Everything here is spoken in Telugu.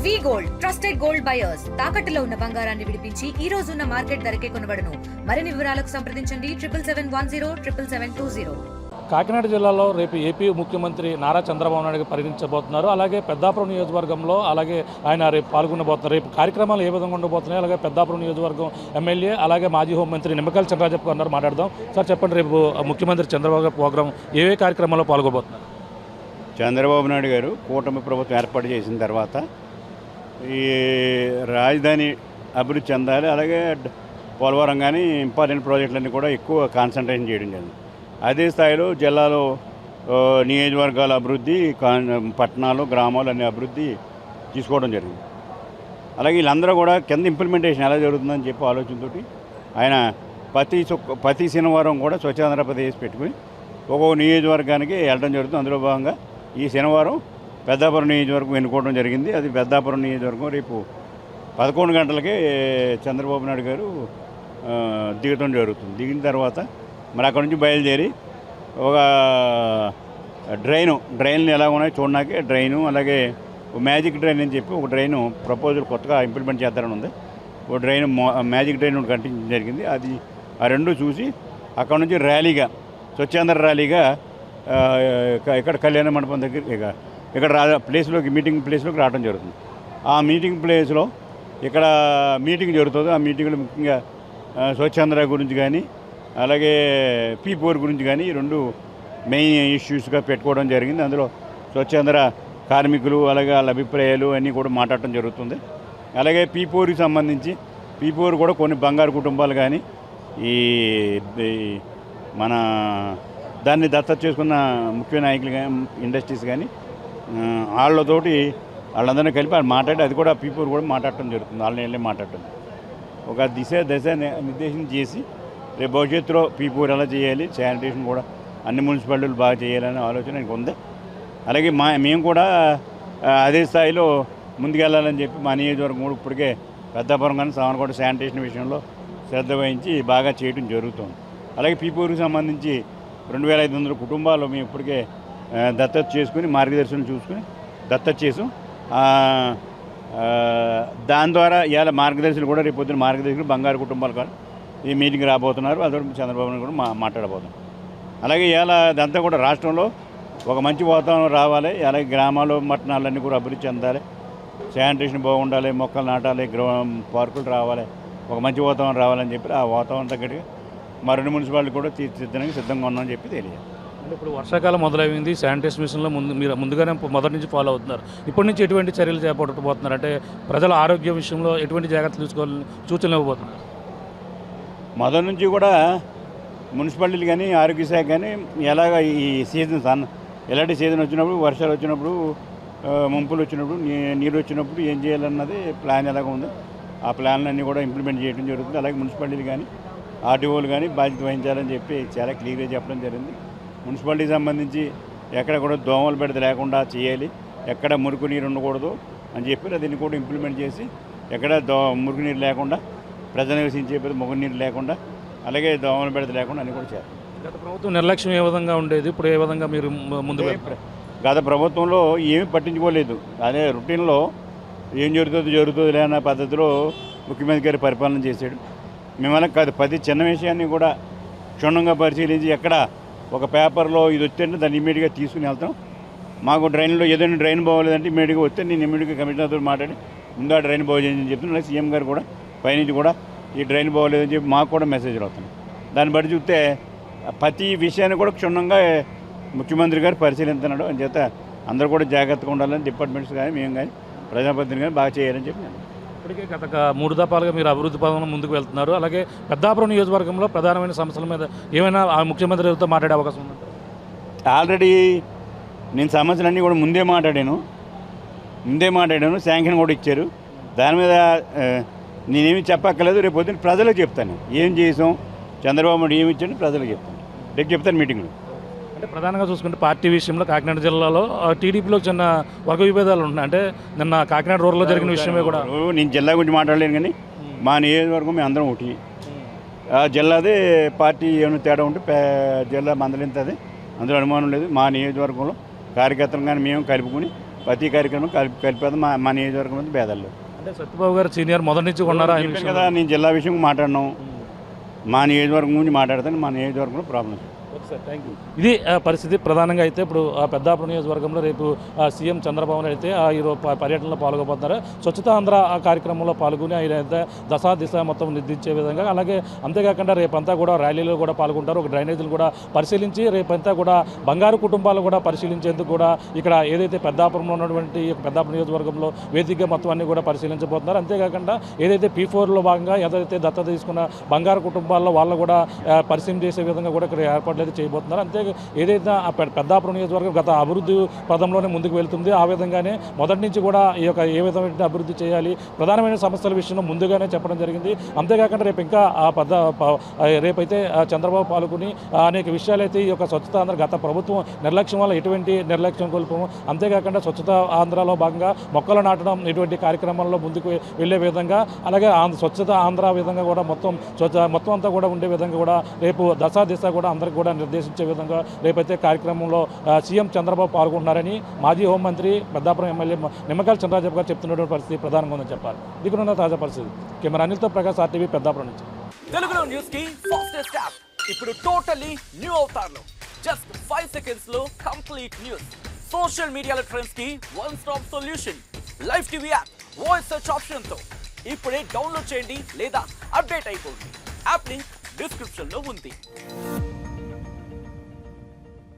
వి గోల్డ్ ట్రస్టెడ్ గోల్డ్ బయర్స్ తాకట్టులో ఉన్న బంగారాన్ని విడిపించి ఈ రోజు ఉన్న మార్కెట్ ధరకే కొనబడును. మరిన్ని వివరాలకు సంప్రదించండి 77107720. కాకినాడ జిల్లాలో రేపు ఏపీ ముఖ్యమంత్రి నారా చంద్రబాబు నాయుడు పర్యటించబోతున్నారు. అలాగే పెద్దాపురం నియోజకవర్గంలో ఆయన రేపు పాల్గొనబోతున్నారు. రేపు కార్యక్రమాలు ఏ విధంగా ఉండబోతున్నాయి, అలాగే పెద్దాపురం నియోజకవర్గం ఎమ్మెల్యే అలాగే మాజీ హోంమంత్రి నిమ్మకాయల చినరాజప్ప గారు మాట్లాడదాం. సార్ చెప్పండి, రేపు ముఖ్యమంత్రి చంద్రబాబు గారి ప్రోగ్రాం ఏవే కార్యక్రమాల్లో పాల్గొబోతున్నారు? చంద్రబాబు నాయుడు గారు కూటమి ప్రభుత్వం ఏర్పాటు చేసిన తర్వాత ఈ రాజధాని అభివృద్ధి చెందాలి, అలాగే పోలవరం కానీ ఇంపార్టెంట్ ప్రాజెక్టులన్నీ కూడా ఎక్కువ కాన్సన్ట్రేషన్ చేయడం జరిగింది. అదే స్థాయిలో జిల్లాలో నియోజకవర్గాల అభివృద్ధి, పట్టణాలు, గ్రామాలు అనే అభివృద్ధి తీసుకోవడం జరిగింది. అలాగే వీళ్ళందరూ కూడా కింద ఇంప్లిమెంటేషన్ ఎలా జరుగుతుందని చెప్పి ఆలోచనతో ఆయన ప్రతి శనివారం కూడా స్వచ్ఛ ఆంధ్రప్రదేశ్ పెట్టుకుని ఒక్కొక్క నియోజకవర్గానికి వెళ్ళడం జరుగుతుంది. అందులో భాగంగా ఈ శనివారం పెద్దాపురం నియోజకవర్గం ఎన్నుకోవడం జరిగింది. అది పెద్దాపురం నియోజకవర్గం రేపు 11 గంటలకే చంద్రబాబు నాయుడు గారు దిగటం జరుగుతుంది. దిగిన తర్వాత మరి అక్కడ నుంచి బయలుదేరి ఒక డ్రైన్లు ఎలా ఉన్నాయో చూడడానికి డ్రైను, అలాగే మ్యాజిక్ డ్రైన్ అని చెప్పి ఒక డ్రైను ప్రపోజల్ కొత్తగా ఇంప్లిమెంట్ చేద్దారని ఉంది. ఒక డ్రైన్ మ్యాజిక్ డ్రైన్ కట్టించడం జరిగింది. అది ఆ రెండు చూసి అక్కడ నుంచి ర్యాలీగా స్వచ్ఛాంధ్ర ర్యాలీగా ఇక్కడ కళ్యాణ మండపం దగ్గర ఇక్కడ ప్లేస్లోకి మీటింగ్ ప్లేస్లోకి రావడం జరుగుతుంది. ఆ మీటింగ్ ప్లేస్లో ఇక్కడ మీటింగ్ జరుగుతుంది. ఆ మీటింగ్లో ముఖ్యంగా స్వచ్ఛాంధ్ర గురించి కానీ అలాగే P4 గురించి కానీ ఈ రెండు మెయిన్ ఇష్యూస్గా పెట్టుకోవడం జరిగింది. అందులో స్వచ్ఛాంధ్ర కార్మికులు అలాగే వాళ్ళ అభిప్రాయాలు అన్నీ కూడా మాట్లాడటం జరుగుతుంది. అలాగే P4కి సంబంధించి P4 కూడా కొన్ని బంగారు కుటుంబాలు కానీ ఈ మన దాన్ని దత్తత చేసుకున్న ముఖ్య నాయకులు కానీ ఇండస్ట్రీస్ కానీ వాళ్ళందరినీ కలిపి మాట్లాడి అది కూడా P4 కూడా మాట్లాడటం జరుగుతుంది. వాళ్ళని మాట్లాడటం ఒక దశ నిర్దేశం చేసి రేపు భవిష్యత్తులో P4 ఎలా చేయాలి, శానిటేషన్ కూడా అన్ని మున్సిపాలిటీలు బాగా చేయాలనే ఆలోచన నాకు ఉంది. అలాగే మేము కూడా అదే స్థాయిలో ముందుకెళ్ళాలని చెప్పి మా నియోజకవర్గం కూడా ఇప్పటికే పెద్దాపురం కానీ సావనకోట శానిటేషన్ విషయంలో శ్రద్ధ వహించి బాగా చేయడం జరుగుతుంది. అలాగే P4కి సంబంధించి 2500 కుటుంబాలు మేము ఇప్పటికే దత్తత చేసుకుని మార్గదర్శనం చూసుకుని దత్తత చేసాం. దాని ద్వారా ఇవాళ మార్గదర్శులు కూడా రేపు పొద్దున మార్గదర్శకులు బంగారు కుటుంబాలు కూడా ఈ మీటింగ్ రాబోతున్నారు. అదే చంద్రబాబు నాయుడు కూడా మాట్లాడబోతున్నారు. అలాగే ఇవాళ అదంతా కూడా రాష్ట్రంలో ఒక మంచి వాతావరణం రావాలి, అలాగే గ్రామాలు పట్టణాలన్నీ కూడా అభివృద్ధి చెందాలి, శానిటేషన్ బాగుండాలి, మొక్కలు నాటాలి, పార్కులు రావాలి, ఒక మంచి వాతావరణం రావాలని చెప్పి ఆ వాతావరణం తగ్గట్టుగా మరిన్ని మున్సిపాలిటీ కూడా తీర్చిదిద్దడానికి సిద్ధంగా ఉన్నామని చెప్పి తెలియదు. అంటే ఇప్పుడు వర్షాకాలం మొదలైంది, శానిటేషన్ మిషన్లో మీరు ముందుగానే మొదటి నుంచి ఫాలో అవుతున్నారు. ఇప్పటి నుంచి ఎటువంటి చర్యలు చేపట్టబోతున్నారు? అంటే ప్రజల ఆరోగ్య విషయంలో ఎటువంటి జాగ్రత్తలు తీసుకోవాలని సూచనలు ఇవ్వబోతున్నారు? మొదటి నుంచి కూడా మున్సిపాలిటీలు కానీ ఆరోగ్య శాఖ కానీ ఎలాగ ఈ సీజన్ ఎలాంటి సీజన్ వచ్చినప్పుడు, వర్షాలు వచ్చినప్పుడు, ముంపులు వచ్చినప్పుడు, నీరు వచ్చినప్పుడు ఏం చేయాలన్నది ప్లాన్ ఎలాగ ఉందో ఆ ప్లాన్లన్నీ కూడా ఇంప్లిమెంట్ చేయడం జరుగుతుంది. అలాగే మున్సిపాలిటీలు కానీ ఆర్టీఓలు కానీ బాధ్యత వహించాలని చెప్పి చాలా క్లియర్గా చెప్పడం జరిగింది. మున్సిపాలిటీకి సంబంధించి ఎక్కడ కూడా దోమలు బెడత లేకుండా చేయాలి, ఎక్కడ మురికి నీరు ఉండకూడదు అని చెప్పి దీన్ని కూడా ఇంప్లిమెంట్ చేసి ఎక్కడ మురికి నీరు లేకుండా, ప్రజలు నివసించే మురికి నీరు లేకుండా, అలాగే దోమల బెడత లేకుండా అన్నీ కూడా చేయాలి. గత ప్రభుత్వం నిర్లక్ష్యం ఏ విధంగా ఉండేది, ఇప్పుడు ఏ విధంగా మీరు ముందుకు వెళ్తారు? గత ప్రభుత్వంలో ఏమీ పట్టించుకోలేదు. అదే రొటీన్లో ఏం జరుగుతుంది లేన్న పద్ధతిలో ముఖ్యమంత్రి గారి పరిపాలన చేశాడు. మేమలా కాదు, ప్రతి చిన్న విషయాన్ని కూడా క్షుణ్ణంగా పరిశీలించి ఎక్కడ ఒక పేపర్లో ఇది వస్తే దాన్ని ఇమీడియట్గా తీసుకుని వెళ్తాం. మాకు డ్రైన్లో ఏదైనా డ్రైన్ బాగోలేదంటే ఇమీడియట్గా వస్తే నేను ఇమీడియట్గా కమిషనర్తో మాట్లాడి ముందు డ్రైన్ బాగోలేదని చెప్తున్నాను. సీఎం గారు కూడా పైనుంచి కూడా ఈ డ్రైన్ బాగోలేదని చెప్పి మాకు కూడా మెసేజ్లు వస్తున్నాయి. దాన్ని బట్టి చూస్తే ప్రతి విషయాన్ని కూడా క్షుణ్ణంగా ముఖ్యమంత్రి గారు పరిశీలిస్తున్నాడు. అని చేత అందరూ కూడా జాగ్రత్తగా ఉండాలని డిపార్ట్మెంట్స్ కానీ మేము కానీ ప్రజాప్రతినిధులు కానీ బాగా చేయాలని చెప్పి నేను ఇప్పటికే గత 3 దఫాలుగా మీరు అభివృద్ధి పదంలో ముందుకు వెళ్తున్నారు. అలాగే పెద్దాపురం నియోజకవర్గంలో ప్రధానమైన సమస్యల మీద ఏమైనా ఆ ముఖ్యమంత్రితో మాట్లాడే అవకాశం ఉందంటారు? ఆల్రెడీ నేను సమస్యలన్నీ కూడా ముందే మాట్లాడాను, శాంక్షన్ కూడా ఇచ్చారు. దాని మీద నేనేమి చెప్పక్కర్లేదు. రేపు పొద్దున్న ప్రజలకు చెప్తాను ఏం చేసాం, చంద్రబాబు నాయుడు ఏమి ఇచ్చాడు ప్రజలకు చెప్తాను, రేపు చెప్తాను మీటింగ్లో. అంటే ప్రధానంగా చూసుకుంటే పార్టీ విషయంలో కాకినాడ జిల్లాలో టీడీపీలో చిన్న వర్గ విభేదాలు ఉన్నాయి. అంటే నిన్న కాకినాడ రోడ్లో జరిగిన విషయమే కూడా నేను జిల్లా గురించి మాట్లాడలేను, కానీ మా నియోజకవర్గం మేము అందరం ఒకటి. జిల్లాదే పార్టీ ఏమైనా తేడా ఉంటే జిల్లా మందలింతది, అందులో అనుమానం లేదు. మా నియోజకవర్గంలో కార్యకర్తలు కానీ మేము కలుపుకుని ప్రతి కార్యక్రమం కలిపేది మా నియోజకవర్గం మీద భేదాలు. అంటే సత్యబాబు గారు సీనియర్ మొదటి నుంచి ఉన్నారా? చెప్పాను కదా, నేను జిల్లా విషయం మాట్లాడను, మా నియోజకవర్గం గురించి మాట్లాడతాను. మా నియోజకవర్గంలో ప్రాబ్లమ్స్. ఇది పరిస్థితి. ప్రధానంగా అయితే ఇప్పుడు పెద్దాపురం నియోజకవర్గంలో రేపు సీఎం చంద్రబాబు నాయుడు అయితే ఈరోజు పర్యటనలో పాల్గొబోతున్నారు. స్వచ్ఛతా ఆంధ్ర కార్యక్రమంలో పాల్గొని ఆయన అయితే దశా దిశ మొత్తం నిర్దించే విధంగా, అలాగే అంతేకాకుండా రేపంతా కూడా ర్యాలీలో కూడా పాల్గొంటారు. ఒక డ్రైనేజీలు కూడా పరిశీలించి రేపంతా కూడా బంగారు కుటుంబాలు కూడా పరిశీలించేందుకు కూడా ఇక్కడ ఏదైతే పెద్దాపురంలో ఉన్నటువంటి పెద్దాపురం నియోజకవర్గంలో వేదికగా మొత్తం అన్ని కూడా పరిశీలించబోతున్నారు. అంతేకాకుండా ఏదైతే P4లో భాగంగా ఏదైతే దత్తత తీసుకున్న బంగారు కుటుంబాల్లో వాళ్ళు కూడా పరిశీలన చేసే విధంగా కూడా ఇక్కడ ఏర్పాట్లు చేయబోతున్నారు. అంతే ఏదైతే ఆ పెద్దాపురం నియోజకవర్గం గత అభివృద్ధి పదంలోనే ముందుకు వెళ్తుంది. ఆ విధంగానే మొదటి నుంచి కూడా ఈ యొక్క ఏ విధమైన అభివృద్ధి చేయాలి, ప్రధానమైన సమస్యల విషయంలో ముందుగానే చెప్పడం జరిగింది. అంతేకాకుండా రేపు ఇంకా రేపైతే చంద్రబాబు పాల్గొని అనేక విషయాలైతే ఈ యొక్క స్వచ్ఛత ఆంధ్ర గత ప్రభుత్వం నిర్లక్ష్యం వల్ల ఎటువంటి నిర్లక్ష్యం కోల్పోము, అంతేకాకుండా స్వచ్ఛత ఆంధ్రలో భాగంగా మొక్కలు నాటడం ఇటువంటి కార్యక్రమాల్లో ముందుకు వెళ్ళే విధంగా, అలాగే స్వచ్ఛత ఆంధ్ర విధంగా కూడా మొత్తం అంతా కూడా ఉండే విధంగా కూడా రేపు దశా దిశ కూడా అందరికి కూడా నిర్దేశించే విధంగా రేపైతే కార్యక్రమంలో సీఎం చంద్రబాబు పాల్గొంటున్నారని మాజీ హోంమంత్రి పెద్దాపురం ఎమ్మెల్యే నిమ్మకాయల చంద్రరాజు గారు చెప్తున్నటువంటి పరిస్థితి ప్రధానంగా ఉందని చెప్పాలి. దిగునున్న తాజా పరిస్థితి. కెమెరా అనిల్తో ప్రకాష్, RTV, పెద్దాపురం నుంచి. తెలుగులో న్యూస్ కి ఫాస్టెస్ట్ యాప్ ఇప్పుడు టోటల్లీ న్యూ అవతార్లో జస్ట్ 5 సెకండ్స్ లో కంప్లీట్ న్యూస్. సోషల్ మీడియాలో ట్రెండ్స్ కి one stop solution. Live TV app voice search option తో ఇప్పుడే డౌన్లోడ్ చేయండి లేదా అప్డేట్ అయిపోండి. యాప్ లింక్ డిస్క్రిప్షన్ లో ఉంది.